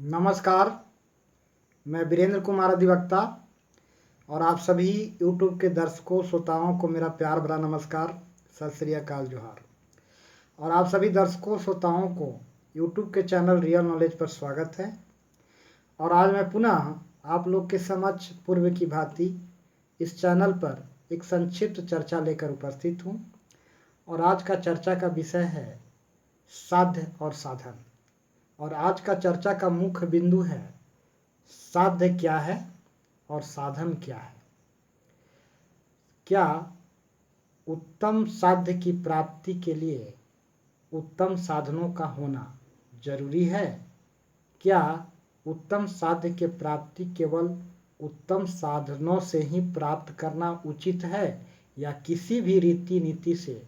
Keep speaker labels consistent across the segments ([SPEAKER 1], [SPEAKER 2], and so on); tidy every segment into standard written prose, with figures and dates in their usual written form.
[SPEAKER 1] नमस्कार। मैं वीरेंद्र कुमार अधिवक्ता और आप सभी यूट्यूब के दर्शकों श्रोताओं को मेरा प्यार भरा नमस्कार, सत श्री अकाल, जोहार। और आप सभी दर्शकों श्रोताओं को यूट्यूब के चैनल रियल नॉलेज पर स्वागत है। और आज मैं पुनः आप लोग के समक्ष पूर्व की भांति इस चैनल पर एक संक्षिप्त चर्चा लेकर उपस्थित हूँ। और आज का चर्चा का विषय है साध्य और साधन। और आज का चर्चा का मुख्य बिंदु है साध्य क्या है और साधन क्या है। क्या उत्तम साध्य की प्राप्ति के लिए उत्तम साधनों का होना जरूरी है? क्या उत्तम साध्य की प्राप्ति केवल उत्तम साधनों से ही प्राप्त करना उचित है या किसी भी रीति नीति से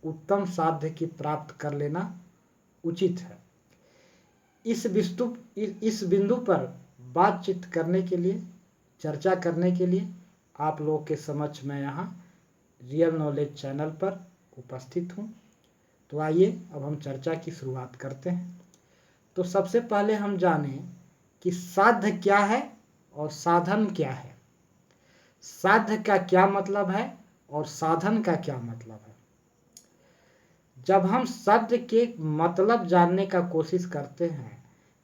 [SPEAKER 1] उत्तम साध्य की प्राप्त कर लेना उचित है? इस बिंदु पर बातचीत करने के लिए, चर्चा करने के लिए आप लोगों के समक्ष मैं यहाँ रियल नॉलेज चैनल पर उपस्थित हूँ। तो आइए अब हम चर्चा की शुरुआत करते हैं। तो सबसे पहले हम जानें कि साध्य क्या है और साधन क्या है। साध्य का क्या मतलब है और साधन का क्या मतलब है। जब हम शब्द के मतलब जानने का कोशिश करते हैं,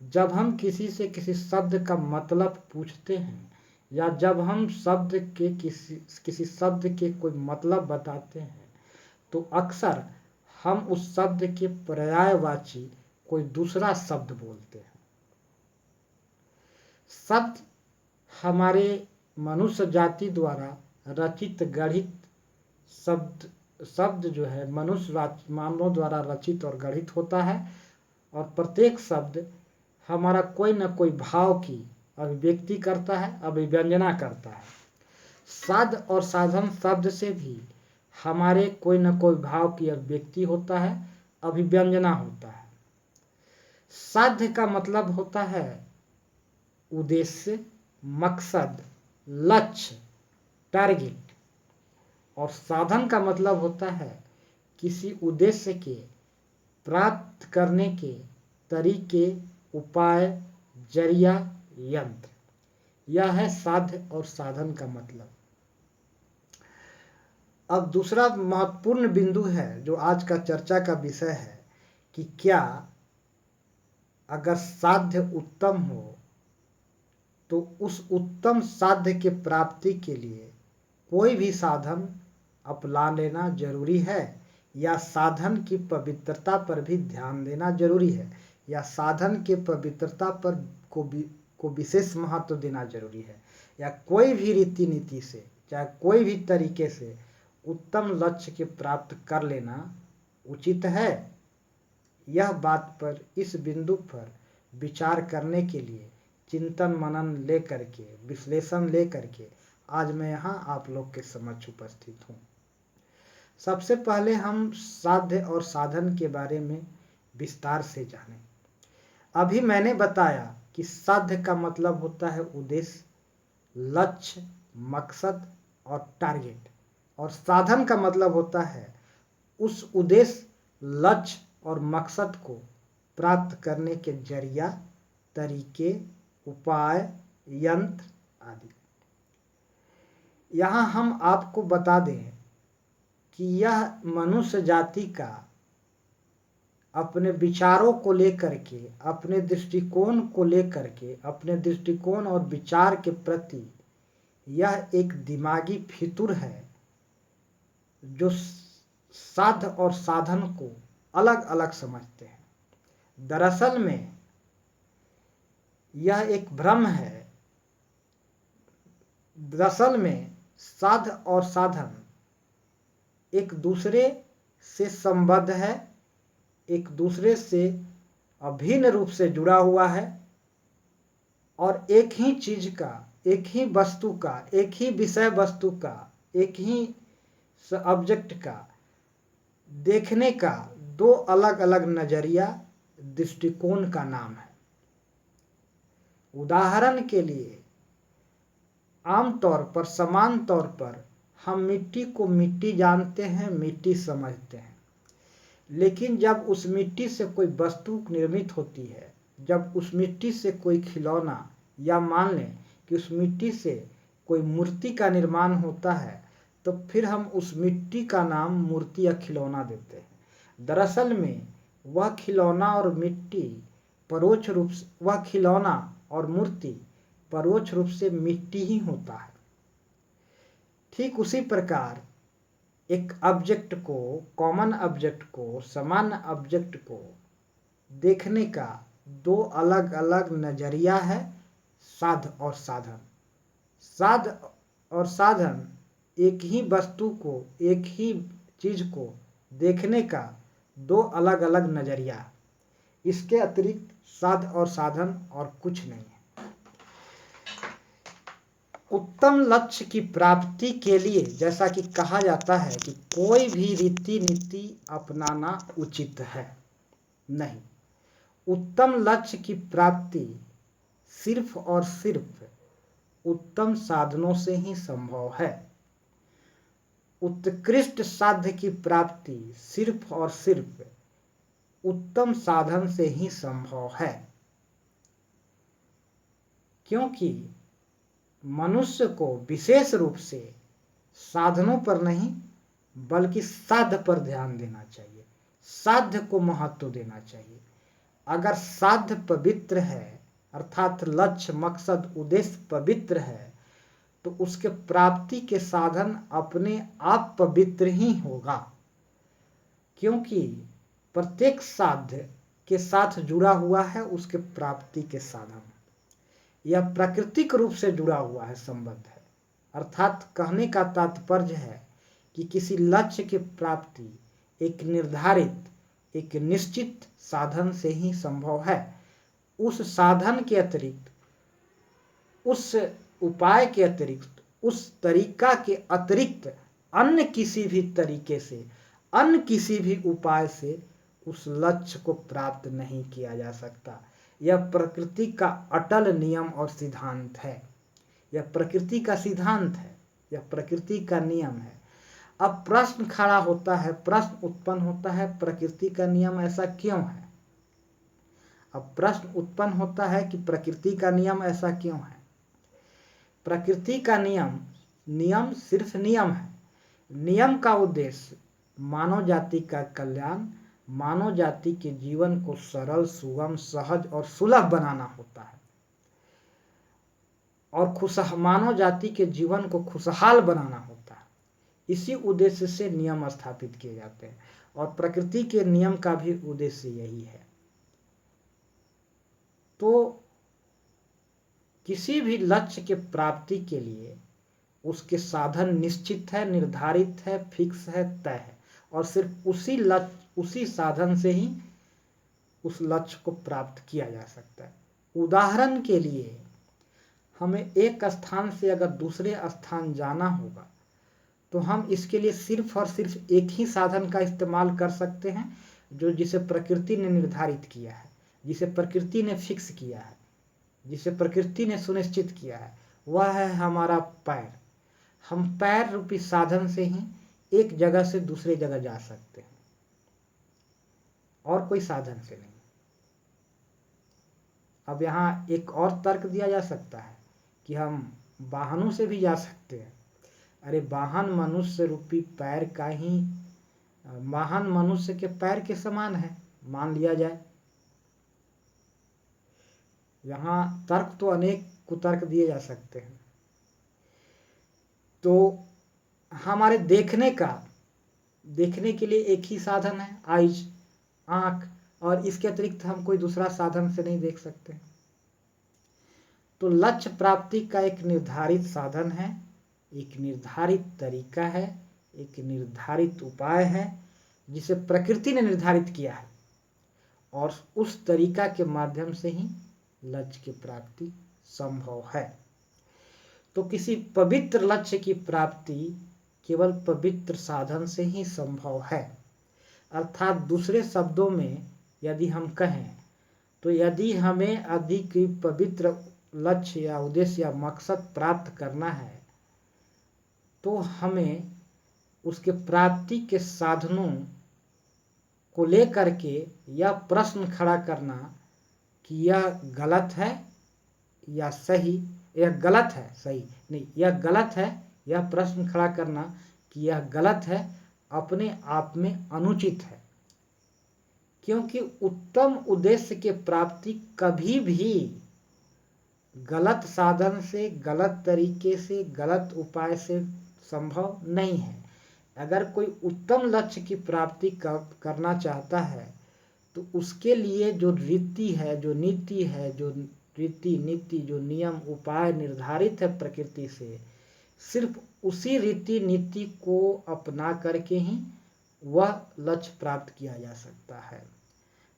[SPEAKER 1] जब हम किसी से किसी शब्द का मतलब पूछते हैं या जब हम शब्द के किसी शब्द के कोई मतलब बताते हैं, तो अक्सर हम उस शब्द के पर्यायवाची कोई दूसरा शब्द बोलते हैं। शब्द हमारे मनुष्य जाति द्वारा रचित गढ़ित शब्द जो है मनुष्य मानवों द्वारा रचित और गढ़ित होता है। और प्रत्येक शब्द हमारा कोई न कोई भाव की अभिव्यक्ति करता है, अभिव्यंजना करता है। साध्य और साधन शब्द से भी हमारे कोई न कोई भाव की अभिव्यक्ति होता है, अभिव्यंजना होता है। साध्य का मतलब होता है उद्देश्य, मकसद, लक्ष्य, टारगेट। और साधन का मतलब होता है किसी उद्देश्य के प्राप्त करने के तरीके, उपाय, जरिया, यंत्र। यह है साध्य और साधन का मतलब। अब दूसरा महत्वपूर्ण बिंदु है जो आज का चर्चा का विषय है कि क्या अगर साध्य उत्तम हो तो उस उत्तम साध्य के प्राप्ति के लिए कोई भी साधन अपना लेना जरूरी है या साधन की पवित्रता पर भी ध्यान देना जरूरी है या साधन के पवित्रता पर को विशेष महत्व देना जरूरी है या कोई भी रीति नीति से, चाहे कोई भी तरीके से उत्तम लक्ष्य के प्राप्त कर लेना उचित है। यह बात पर, इस बिंदु पर विचार करने के लिए चिंतन मनन लेकर के, विश्लेषण लेकर के आज मैं यहाँ आप लोग के समक्ष उपस्थित हूँ। सबसे पहले हम साध्य और साधन के बारे में विस्तार से जानें। अभी मैंने बताया कि साध्य का मतलब होता है उद्देश्य, लक्ष्य, मकसद और टारगेट। और साधन का मतलब होता है उस उद्देश्य, लक्ष्य और मकसद को प्राप्त करने के जरिया, तरीके, उपाय, यंत्र आदि। यहाँ हम आपको बता दें कि यह मनुष्य जाति का अपने विचारों को लेकर के, अपने दृष्टिकोण को लेकर के, अपने दृष्टिकोण और विचार के प्रति यह एक दिमागी फितूर है जो साध्य और साधन को अलग अलग समझते हैं। दरअसल में यह एक भ्रम है। दरअसल में साध्य और साधन एक दूसरे से संबद्ध है, एक दूसरे से अभिन्न रूप से जुड़ा हुआ है और एक ही चीज का, एक ही वस्तु का, एक ही विषय वस्तु का, एक ही ऑब्जेक्ट का देखने का दो अलग अलग नजरिया, दृष्टिकोण का नाम है। उदाहरण के लिए आमतौर पर, समान तौर पर हम मिट्टी को मिट्टी जानते हैं, मिट्टी समझते हैं। लेकिन जब उस मिट्टी से कोई वस्तु निर्मित होती है जब उस मिट्टी से कोई खिलौना, या मान लें कि उस मिट्टी से कोई मूर्ति का निर्माण होता है, तो फिर हम उस मिट्टी का नाम मूर्ति या खिलौना देते हैं। दरअसल में वह खिलौना और मिट्टी परोक्ष रूप से, वह खिलौना और मूर्ति परोक्ष रूप से मिट्टी ही होता है। ठीक उसी प्रकार एक ऑब्जेक्ट को, कॉमन ऑब्जेक्ट को, सामान्य ऑब्जेक्ट को देखने का दो अलग अलग नजरिया है, साध और साधन। साध और साधन एक ही वस्तु को, एक ही चीज को देखने का दो अलग अलग नजरिया है। इसके अतिरिक्त साध और साधन और कुछ नहीं है। उत्तम लक्ष्य की प्राप्ति के लिए जैसा कि कहा जाता है कि कोई भी रीति नीति अपनाना उचित है, नहीं। उत्तम लक्ष्य की प्राप्ति सिर्फ और सिर्फ उत्तम साधनों से ही संभव है। उत्कृष्ट साध्य की प्राप्ति सिर्फ और सिर्फ उत्तम साधन से ही संभव है, क्योंकि मनुष्य को विशेष रूप से साधनों पर नहीं बल्कि साध्य पर ध्यान देना चाहिए, साध्य को महत्व देना चाहिए। अगर साध्य पवित्र है, अर्थात लक्ष्य, मकसद, उद्देश्य पवित्र है, तो उसके प्राप्ति के साधन अपने आप पवित्र ही होगा, क्योंकि प्रत्येक साध्य के साथ जुड़ा हुआ है उसके प्राप्ति के साधन। यह प्राकृतिक रूप से जुड़ा हुआ है, संबंध है। अर्थात कहने का तात्पर्य है कि किसी लक्ष्य की प्राप्ति एक निर्धारित, एक निश्चित साधन से ही संभव है। उस साधन के अतिरिक्त, उस उपाय के अतिरिक्त, उस तरीका के अतिरिक्त अन्य किसी भी तरीके से, अन्य किसी भी उपाय से उस लक्ष्य को प्राप्त नहीं किया जा सकता। यह प्रकृति का अटल नियम और सिद्धांत है। यह प्रकृति का सिद्धांत है, यह प्रकृति का नियम है। अब प्रश्न खड़ा होता है, प्रश्न उत्पन्न होता है, प्रकृति का नियम ऐसा क्यों है? अब प्रश्न उत्पन्न होता है कि प्रकृति का नियम ऐसा क्यों है? प्रकृति का नियम, नियम सिर्फ नियम है। नियम का उद्देश्य मानव जाति का कल्याण, मानव जाति के जीवन को सरल, सुगम, सहज और सुलभ बनाना होता है, और मानव जाति के जीवन को खुशहाल बनाना होता है। इसी उद्देश्य से नियम स्थापित किए जाते हैं, और प्रकृति के नियम का भी उद्देश्य यही है। तो किसी भी लक्ष्य के प्राप्ति के लिए उसके साधन निश्चित है, निर्धारित है, फिक्स है, तय है, और सिर्फ उसी साधन से ही उस लक्ष्य को प्राप्त किया जा सकता है। उदाहरण के लिए हमें एक स्थान से अगर दूसरे स्थान जाना होगा, तो हम इसके लिए सिर्फ और सिर्फ एक ही साधन का इस्तेमाल कर सकते हैं, जिसे प्रकृति ने निर्धारित किया है, जिसे प्रकृति ने फिक्स किया है, जिसे प्रकृति ने सुनिश्चित किया है। वह है हमारा पैर। हम पैर रूपी साधन से ही एक जगह से दूसरे जगह जा सकते हैं, और कोई साधन से नहीं। अब यहाँ एक और तर्क दिया जा सकता है कि हम वाहनों से भी जा सकते हैं। अरे वाहन मनुष्य रूपी पैर का ही, वाहन मनुष्य के पैर के समान है, मान लिया जाए। यहाँ तर्क तो अनेक कुतर्क दिए जा सकते हैं। तो हमारे देखने के लिए एक ही साधन है, आइज, आंख, और इसके अतिरिक्त हम कोई दूसरा साधन से नहीं देख सकते। तो लक्ष्य प्राप्ति का एक निर्धारित साधन है, एक निर्धारित तरीका है, एक निर्धारित उपाय है, जिसे प्रकृति ने निर्धारित किया है, और उस तरीका के माध्यम से ही लक्ष्य की प्राप्ति संभव है। तो किसी पवित्र लक्ष्य की प्राप्ति केवल पवित्र साधन से ही संभव है। अर्थात दूसरे शब्दों में यदि हम कहें, तो यदि हमें अधिक पवित्र लक्ष्य या उद्देश्य या मकसद प्राप्त करना है, तो हमें उसके प्राप्ति के साधनों को लेकर के यह प्रश्न खड़ा करना कि यह गलत है या सही, यह गलत है सही नहीं, यह गलत है, यह प्रश्न खड़ा करना कि यह गलत है अपने आप में अनुचित है। क्योंकि उत्तम उद्देश्य के प्राप्ति कभी भी गलत साधन से, गलत तरीके से, गलत उपाय से संभव नहीं है। अगर कोई उत्तम लक्ष्य की प्राप्ति करना चाहता है तो उसके लिए जो रीति है, जो नीति है, जो रीति नीति, जो नियम उपाय निर्धारित है प्रकृति से, सिर्फ उसी रीति नीति को अपना करके ही वह लक्ष्य प्राप्त किया जा सकता है।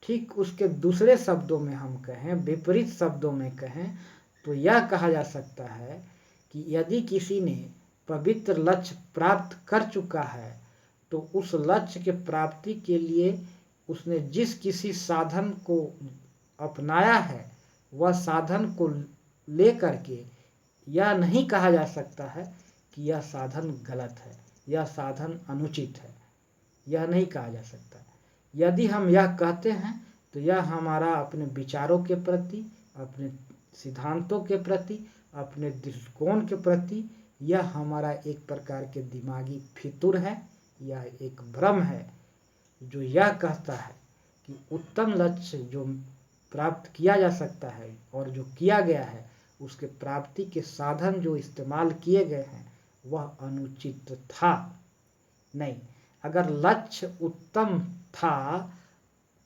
[SPEAKER 1] ठीक उसके दूसरे शब्दों में हम कहें, विपरीत शब्दों में कहें तो यह कहा जा सकता है कि यदि किसी ने पवित्र लक्ष्य प्राप्त कर चुका है तो उस लक्ष्य के प्राप्ति के लिए उसने जिस किसी साधन को अपनाया है, वह साधन को ले करके यह नहीं कहा जा सकता है कि यह साधन गलत है, यह साधन अनुचित है, यह नहीं कहा जा सकता। यदि हम यह कहते हैं तो यह हमारा अपने विचारों के प्रति, अपने सिद्धांतों के प्रति, अपने दृष्टिकोण के प्रति यह हमारा एक प्रकार के दिमागी फितूर है, यह एक भ्रम है जो यह कहता है कि उत्तम लक्ष्य जो प्राप्त किया जा सकता है और जो किया गया है उसके प्राप्ति के साधन जो इस्तेमाल किए गए हैं वह अनुचित था। नहीं, अगर लक्ष्य उत्तम था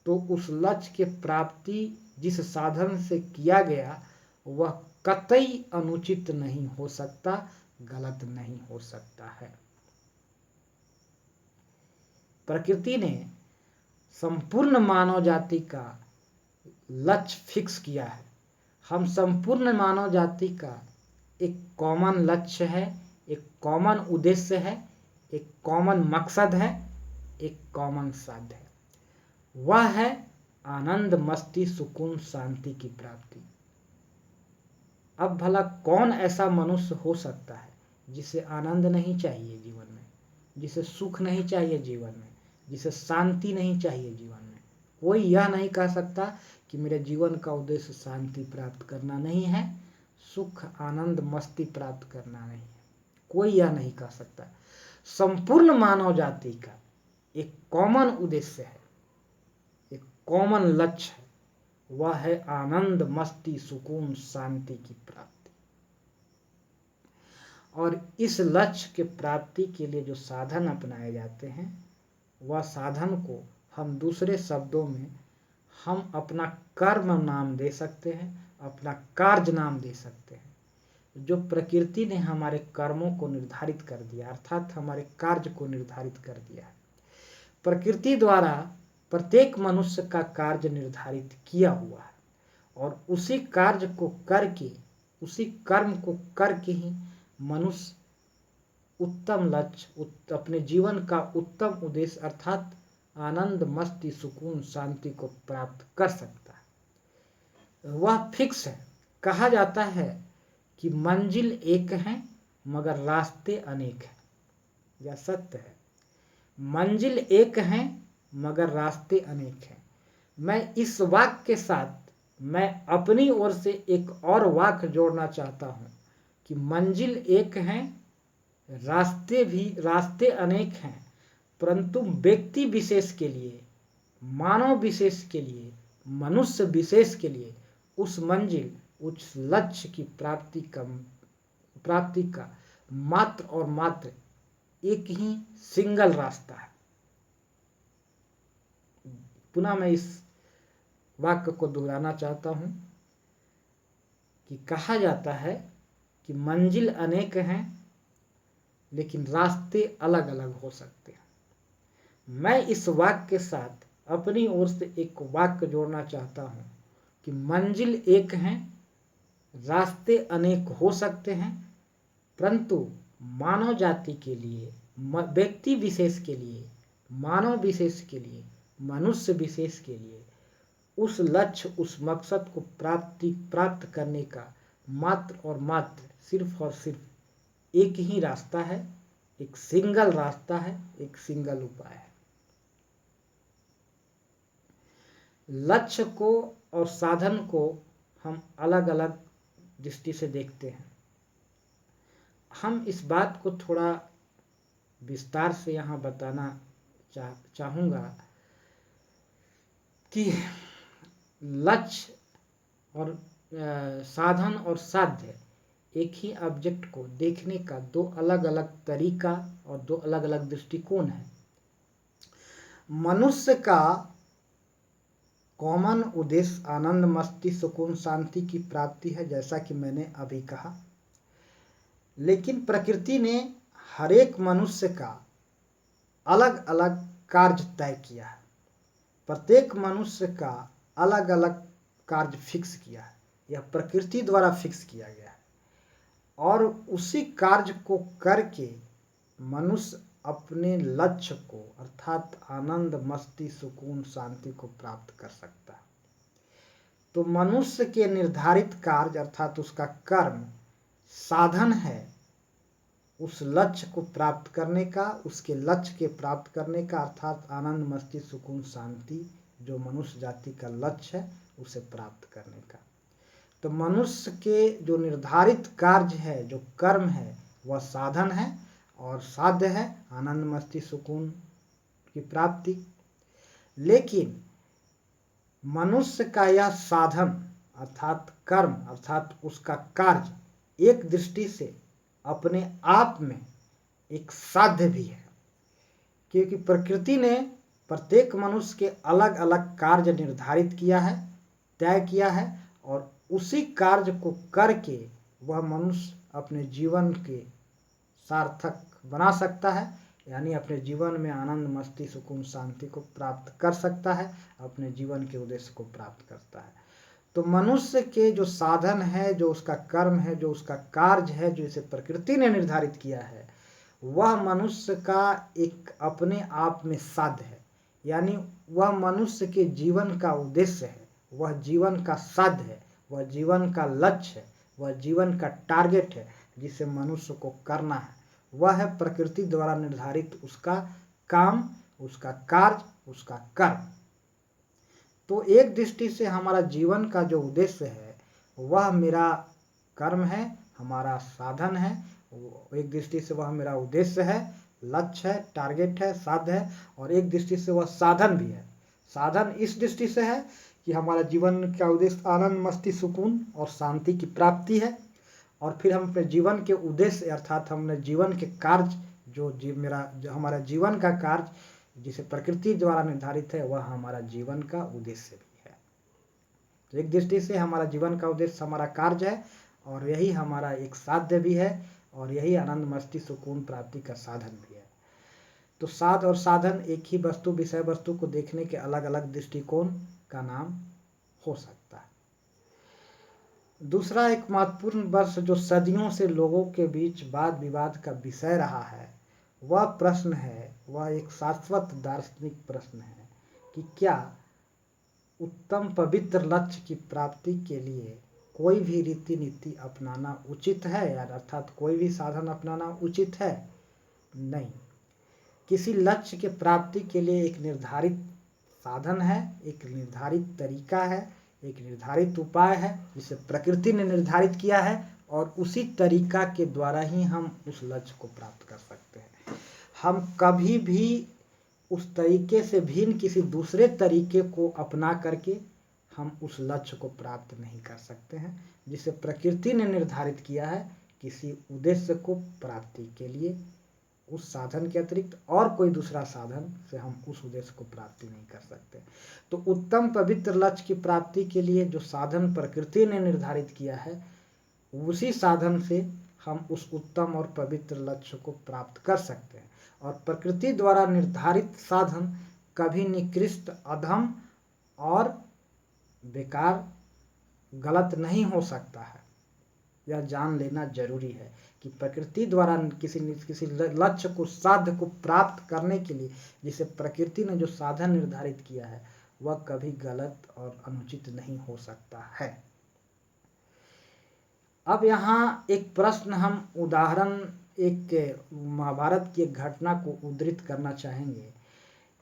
[SPEAKER 1] तो उस लक्ष्य के प्राप्ति जिस साधन से किया गया वह कतई अनुचित नहीं हो सकता, गलत नहीं हो सकता है। प्रकृति ने संपूर्ण मानव जाति का लक्ष्य फिक्स किया है। हम संपूर्ण मानव जाति का एक कॉमन लक्ष्य है, एक कॉमन उद्देश्य है, एक कॉमन मकसद है, एक कॉमन साध्य है। वह है आनंद, मस्ती, सुकून, शांति की प्राप्ति। अब भला कौन ऐसा मनुष्य हो सकता है जिसे आनंद नहीं चाहिए जीवन में, जिसे सुख नहीं चाहिए जीवन में, जिसे शांति नहीं चाहिए जीवन में? कोई यह नहीं कह सकता कि मेरे जीवन का उद्देश्य शांति प्राप्त करना नहीं है, सुख, आनंद, मस्ती प्राप्त करना नहीं है। कोई यह नहीं कह सकता। संपूर्ण मानव जाति का एक कॉमन उद्देश्य है, एक कॉमन लक्ष्य है, वह है आनंद, मस्ती, सुकून, शांति की प्राप्ति। और इस लक्ष्य के प्राप्ति के लिए जो साधन अपनाए जाते हैं वह साधन को हम दूसरे शब्दों में हम अपना कर्म नाम दे सकते हैं, अपना कार्य नाम दे सकते हैं। जो प्रकृति ने हमारे कर्मों को निर्धारित कर दिया, अर्थात हमारे कार्य को निर्धारित कर दिया है। प्रकृति द्वारा प्रत्येक मनुष्य का कार्य निर्धारित किया हुआ है और उसी कार्य को करके, उसी कर्म को करके ही मनुष्य उत्तम लक्ष्य, अपने जीवन का उत्तम उद्देश्य अर्थात आनंद, मस्ती, सुकून, शांति को प्राप्त कर सकता है। वह फिक्स है। कहा जाता है कि मंजिल एक है मगर रास्ते अनेक हैं। यह सत्य है। मंजिल एक है मगर रास्ते अनेक हैं। मैं इस वाक्य के साथ मैं अपनी ओर से एक और वाक्य जोड़ना चाहता हूँ कि मंजिल एक है, रास्ते अनेक हैं, परंतु व्यक्ति विशेष के लिए, मानव विशेष के लिए, मनुष्य विशेष के लिए उस मंजिल, उस लक्ष्य की प्राप्ति का मात्र और मात्र एक ही सिंगल रास्ता है। पुनः मैं इस वाक्य को दोहराना चाहता हूं कि कहा जाता है कि मंजिल अनेक हैं लेकिन रास्ते अलग अलग हो सकते हैं। मैं इस वाक्य के साथ अपनी ओर से एक वाक्य जोड़ना चाहता हूं कि मंजिल एक है, रास्ते अनेक हो सकते हैं, परंतु मानव जाति के लिए, व्यक्ति विशेष के लिए, मानव विशेष के लिए, मनुष्य विशेष के लिए उस लक्ष्य, उस मकसद को प्राप्त करने का मात्र और मात्र, सिर्फ और सिर्फ एक ही रास्ता है, एक सिंगल रास्ता है, एक सिंगल उपाय है। लक्ष्य को और साधन को हम अलग अलग दृष्टि से देखते हैं। हम इस बात को थोड़ा विस्तार से यहाँ बताना चाहूँगा कि लक्ष्य और साधन और साध्य एक ही ऑब्जेक्ट को देखने का दो अलग अलग तरीका और दो अलग अलग दृष्टिकोण है। मनुष्य का कॉमन उद्देश्य आनंद, मस्ती, सुकून, शांति की प्राप्ति है, जैसा कि मैंने अभी कहा। लेकिन प्रकृति ने हर एक मनुष्य का अलग अलग कार्य तय किया है। प्रत्येक मनुष्य का अलग अलग कार्य फिक्स किया है, यह प्रकृति द्वारा फिक्स किया गया है। और उसी कार्य को करके मनुष्य अपने लक्ष्य को अर्थात आनंद, मस्ती, सुकून, शांति को प्राप्त कर सकता है। तो मनुष्य के निर्धारित कार्य अर्थात उसका कर्म साधन है उस लक्ष्य को प्राप्त करने का, उसके लक्ष्य के प्राप्त करने का अर्थात आनंद, मस्ती, सुकून, शांति जो मनुष्य जाति का लक्ष्य है उसे प्राप्त करने का। तो मनुष्य के जो निर्धारित कार्य है, जो कर्म है, वह साधन है और साध्य है आनंद, मस्ती, सुकून की प्राप्ति। लेकिन मनुष्य का यह साधन अर्थात कर्म अर्थात उसका कार्य एक दृष्टि से अपने आप में एक साध्य भी है, क्योंकि प्रकृति ने प्रत्येक मनुष्य के अलग अलग कार्य निर्धारित किया है, तय किया है, और उसी कार्य को करके वह मनुष्य अपने जीवन के सार्थक बना सकता है, यानी अपने जीवन में आनंद, मस्ती, सुकून, शांति को प्राप्त कर सकता है, अपने जीवन के उद्देश्य को प्राप्त करता है। तो मनुष्य के जो साधन है, जो उसका कर्म है, जो उसका कार्य है, जो इसे प्रकृति ने निर्धारित किया है, वह मनुष्य का एक अपने आप में साध्य है, यानी वह मनुष्य के जीवन का उद्देश्य है, वह जीवन का साध्य है, वह जीवन का लक्ष्य है, वह जीवन का टारगेट है जिसे मनुष्य को करना है। वह है प्रकृति द्वारा निर्धारित उसका काम, उसका कार्य, उसका कर्म। तो एक दृष्टि से हमारा जीवन का जो उद्देश्य है वह मेरा कर्म है, हमारा साधन है। एक दृष्टि से वह मेरा उद्देश्य है, लक्ष्य है, टारगेट है, साध्य है, और एक दृष्टि से वह साधन भी है। साधन इस दृष्टि से है कि हमारा जीवन का उद्देश्य आनंद, मस्ती, सुकून और शांति की प्राप्ति है, और फिर हम अपने जीवन के उद्देश्य अर्थात हमने जीवन के कार्य जो हमारा जीवन का कार्य जिसे प्रकृति द्वारा निर्धारित है वह हमारा जीवन का उद्देश्य भी है। तो एक दृष्टि से हमारा जीवन का उद्देश्य हमारा कार्य है और यही हमारा एक साध्य भी है और यही आनंद, मस्ती, सुकून प्राप्ति का साधन भी है। तो साध और साधन एक ही वस्तु, विषय वस्तु को देखने के अलग अलग दृष्टिकोण का नाम हो सकता है। दूसरा एक महत्वपूर्ण वर्ष जो सदियों से लोगों के बीच वाद विवाद का विषय रहा है वह प्रश्न है, वह एक शाश्वत दार्शनिक प्रश्न है कि क्या उत्तम पवित्र लक्ष्य की प्राप्ति के लिए कोई भी रीति नीति अपनाना उचित है, या अर्थात कोई भी साधन अपनाना उचित है? नहीं। किसी लक्ष्य के प्राप्ति के लिए एक निर्धारित साधन है, एक निर्धारित तरीका है, एक निर्धारित उपाय है जिसे प्रकृति ने निर्धारित किया है, और उसी तरीका के द्वारा ही हम उस लक्ष्य को प्राप्त कर सकते हैं। हम कभी भी उस तरीके से भिन्न किसी दूसरे तरीके को अपना करके हम उस लक्ष्य को प्राप्त नहीं कर सकते हैं जिसे प्रकृति ने निर्धारित किया है। किसी उद्देश्य को प्राप्ति के लिए उस साधन के अतिरिक्त और कोई दूसरा साधन से हम उस उद्देश्य को प्राप्ति नहीं कर सकते। तो उत्तम पवित्र लक्ष्य की प्राप्ति के लिए जो साधन प्रकृति ने निर्धारित किया है उसी साधन से हम उस उत्तम और पवित्र लक्ष्य को प्राप्त कर सकते हैं। और प्रकृति द्वारा निर्धारित साधन कभी निकृष्ट, अधम और बेकार, गलत नहीं हो सकता है। यह जान लेना जरूरी है कि प्रकृति द्वारा किसी लक्ष्य को, साध्य को प्राप्त करने के लिए जिसे प्रकृति ने जो साधन निर्धारित किया है वह कभी गलत और अनुचित नहीं हो सकता है। अब यहाँ एक प्रश्न, हम उदाहरण एक महाभारत की एक घटना को उद्धृत करना चाहेंगे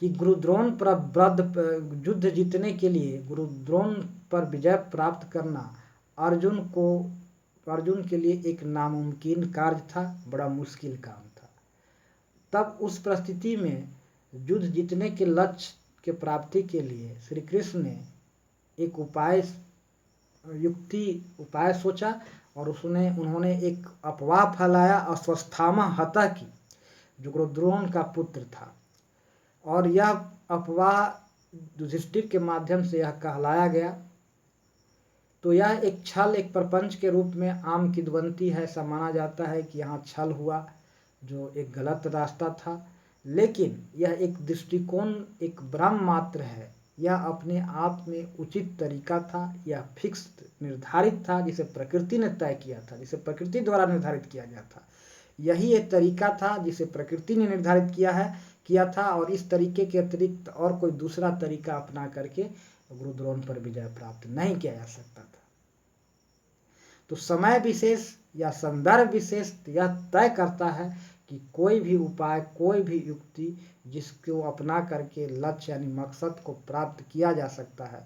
[SPEAKER 1] कि गुरुद्रोण पर युद्ध जीतने के लिए, गुरुद्रोण पर विजय प्राप्त करना अर्जुन के लिए एक नामुमकिन कार्य था, बड़ा मुश्किल काम था। तब उस परिस्थिति में युद्ध जीतने के लक्ष्य के प्राप्ति के लिए श्री कृष्ण ने एक उपाय सोचा और उन्होंने एक अफवाह फैलाया अश्वत्थामा हता की, जो गुरुद्रोण का पुत्र था। और यह अफवाह युधिष्ठिर के माध्यम से यह कहलाया गया। तो यह एक छल, एक प्रपंच के रूप में आम किंवदंती है। ऐसा माना जाता है कि यहाँ छल हुआ, जो एक गलत रास्ता था। लेकिन यह एक दृष्टिकोण, एक भ्रम मात्र है। यह अपने आप में उचित तरीका था, यह फिक्स निर्धारित था, जिसे प्रकृति ने तय किया था, जिसे प्रकृति द्वारा निर्धारित किया गया था। यही एक तरीका था जिसे प्रकृति ने निर्धारित किया था और इस तरीके के अतिरिक्त और कोई दूसरा तरीका अपना करके गुरुद्रोण पर विजय प्राप्त नहीं किया जा सकता था। तो समय विशेष या संदर्भ विशेष यह तय करता है कि कोई भी उपाय, कोई भी युक्ति जिसको अपना करके लक्ष्य यानी मकसद को प्राप्त किया जा सकता है,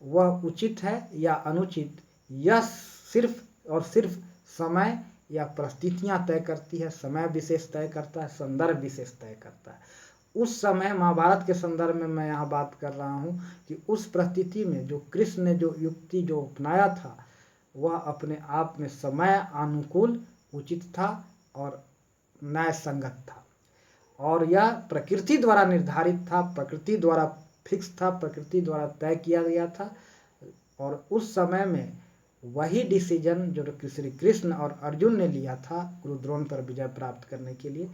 [SPEAKER 1] वह उचित है या अनुचित, यह सिर्फ और सिर्फ समय या परिस्थितियां तय करती है। समय विशेष तय करता है, संदर्भ विशेष तय करता है। उस समय महाभारत के संदर्भ में मैं यहाँ बात कर रहा हूँ कि उस परिस्थिति में जो कृष्ण ने जो युक्ति जो अपनाया था, वह अपने आप में समय अनुकूल, उचित था और न्याय संगत था। और यह प्रकृति द्वारा निर्धारित था, प्रकृति द्वारा फिक्स था, प्रकृति द्वारा तय किया गया था। और उस समय में वही डिसीजन जो श्री कृष्ण और अर्जुन ने लिया था गुरुद्रोण पर विजय प्राप्त करने के लिए,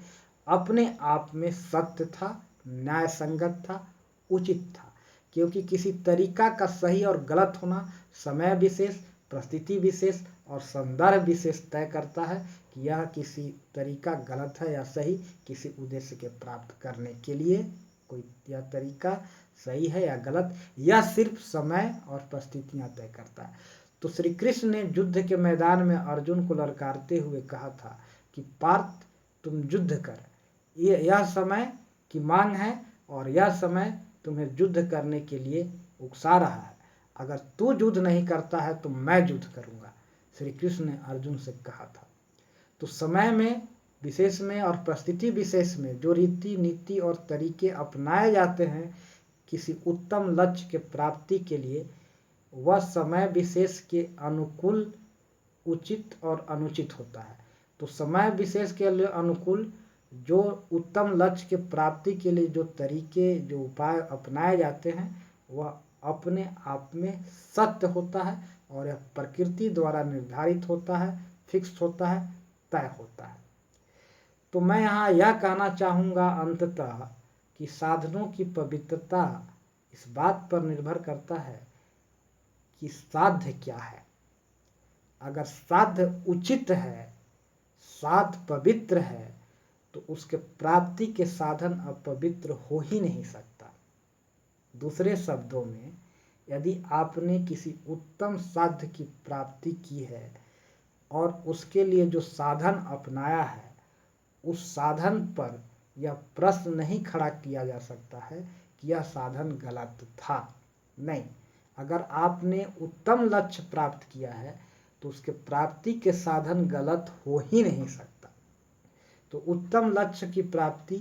[SPEAKER 1] अपने आप में सत्य था, न्याय संगत था, उचित था। क्योंकि किसी तरीका का सही और गलत होना समय विशेष, परिस्थिति विशेष और संदर्भ विशेष तय करता है कि यह किसी तरीका गलत है या सही, किसी उद्देश्य के प्राप्त करने के लिए कोई यह तरीका सही है या गलत, यह सिर्फ समय और परिस्थितियां तय करता है। तो श्री कृष्ण ने युद्ध के मैदान में अर्जुन को ललकारते हुए कहा था कि पार्थ, तुम युद्ध कर, यह समय की मांग है और यह समय तुम्हें युद्ध करने के लिए उकसा रहा है। अगर तू युद्ध नहीं करता है तो मैं युद्ध करूंगा, श्री कृष्ण ने अर्जुन से कहा था। तो समय में विशेष में और परिस्थिति विशेष में जो रीति नीति और तरीके अपनाए जाते हैं किसी उत्तम लक्ष्य के प्राप्ति के लिए, वह समय विशेष के अनुकूल, उचित और अनुचित होता है। तो समय विशेष के लिए अनुकूल जो उत्तम लक्ष्य के प्राप्ति के लिए जो तरीके, जो उपाय अपनाए जाते हैं, वह अपने आप में सत्य होता है और यह प्रकृति द्वारा निर्धारित होता है, फिक्स होता है, तय होता है। तो मैं यहाँ यह कहना चाहूँगा अंततः कि साधनों की पवित्रता इस बात पर निर्भर करता है कि साध्य क्या है। अगर साध्य उचित है, साध्य पवित्र है, तो उसके प्राप्ति के साधन अपवित्र हो ही नहीं सकता। दूसरे शब्दों में, यदि आपने किसी उत्तम साध्य की प्राप्ति की है और उसके लिए जो साधन अपनाया है, उस साधन पर यह प्रश्न नहीं खड़ा किया जा सकता है कि यह साधन गलत था। नहीं, अगर आपने उत्तम लक्ष्य प्राप्त किया है तो उसके प्राप्ति के साधन गलत हो ही नहीं सकता। तो उत्तम लक्ष्य की प्राप्ति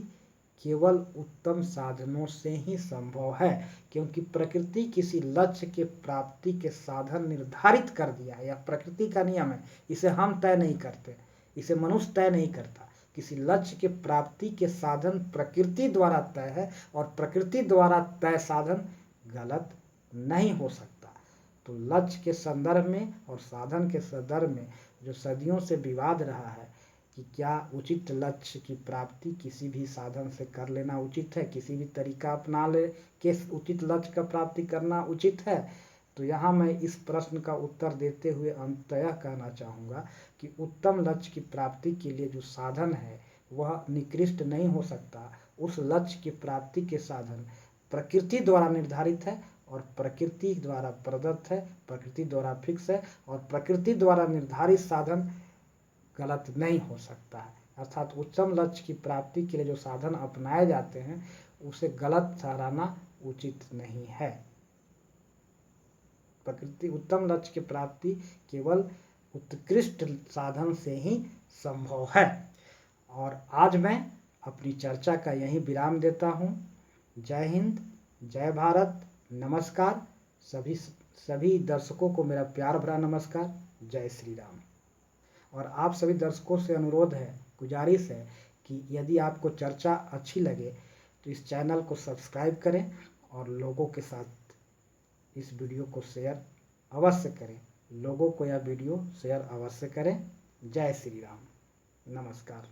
[SPEAKER 1] केवल उत्तम साधनों से ही संभव है, क्योंकि प्रकृति किसी लक्ष्य के प्राप्ति के साधन निर्धारित कर दिया है। यह प्रकृति का नियम है, इसे हम तय नहीं करते, इसे मनुष्य तय नहीं करता। किसी लक्ष्य के प्राप्ति के साधन प्रकृति द्वारा तय है और प्रकृति द्वारा तय साधन गलत नहीं हो सकता। तो लक्ष्य के संदर्भ में और साधन के संदर्भ में जो सदियों से विवाद रहा है कि क्या उचित लक्ष्य की प्राप्ति किसी भी साधन से कर लेना उचित है, किसी भी तरीका अपना ले के उचित लक्ष्य का प्राप्ति करना उचित है, तो यहाँ मैं इस प्रश्न का उत्तर देते हुए अंततः कहना चाहूँगा कि उत्तम लक्ष्य की प्राप्ति के लिए जो साधन है वह निकृष्ट नहीं हो सकता। उस लक्ष्य की प्राप्ति के साधन प्रकृति द्वारा निर्धारित है और प्रकृति द्वारा प्रदत्त है, प्रकृति द्वारा फिक्स है और प्रकृति द्वारा निर्धारित साधन गलत नहीं हो सकता है। अर्थात उत्तम लक्ष्य की प्राप्ति के लिए जो साधन अपनाए जाते हैं उसे गलत ठहराना उचित नहीं है। प्रकृति उत्तम लक्ष्य की प्राप्ति केवल उत्कृष्ट साधन से ही संभव है। और आज मैं अपनी चर्चा का यही विराम देता हूँ। जय हिंद, जय भारत, नमस्कार। सभी दर्शकों को मेरा प्यार भरा नमस्कार। जय श्री राम। और आप सभी दर्शकों से अनुरोध है, गुजारिश है कि यदि आपको चर्चा अच्छी लगे तो इस चैनल को सब्सक्राइब करें और लोगों के साथ इस वीडियो को शेयर अवश्य करें। लोगों को यह वीडियो शेयर अवश्य करें। जय श्री राम। नमस्कार।